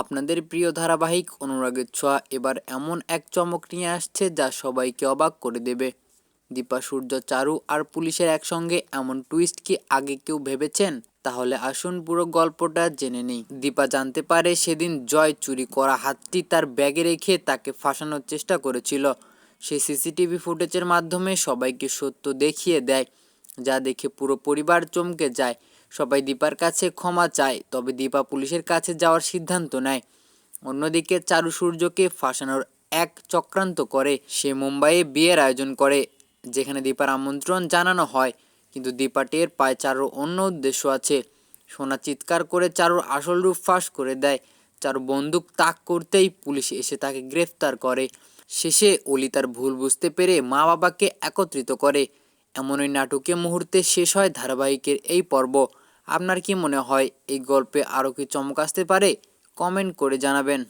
আপনাদের প্রিয় ধারাবাহিক অনুরাগের ছোঁয়া এবার এমন এক চমক নিয়ে আসছে যা সবাইকে অবাক করে দেবে। দীপা, সূর্য, চারু আর পুলিশের একসঙ্গে এমন টুইস্ট কি আগে কেউ ভেবেছেন? তাহলে আসুন পুরো গল্পটা জেনে নেই। দীপা জানতে পারে সেদিন জয় চুরি করা হাতটি তার ব্যাগে রেখে তাকে ফাঁসানোর চেষ্টা করেছিল। সে সিসিটিভি ফুটেজের মাধ্যমে সবাইকে সত্য দেখিয়ে দেয়, যা দেখে পুরো পরিবার চমকে যায়। সবাই দীপার কাছে ক্ষমা চায়, তবে দীপা পুলিশের কাছে যাওয়ার সিদ্ধান্ত নেয়। অন্যদিকে চারু সূর্যকে ফাঁসানোর এক চক্রান্ত করে। সে মুম্বাইয়ে বিয়ের আয়োজন করে, যেখানে দীপার আমন্ত্রণ জানানো হয়, কিন্তু দীপা টের পায় চারুর অন্য উদ্দেশ্য আছে। সোনা চিৎকার করে চারুর আসল রূপ ফাঁস করে দেয়। চারু বন্দুক তাক করতেই পুলিশ এসে তাকে গ্রেফতার করে। শেষে অলি তার ভুল বুঝতে পেরে মা বাবাকে একত্রিত করে। এমনই নাটকীয় মুহূর্তে শেষ হয় ধারাবাহিকের এই পর্ব। আপনার কি মনে হয় এই গল্পে আরও কি চমক আসতে পারে? কমেন্ট করে জানাবেন।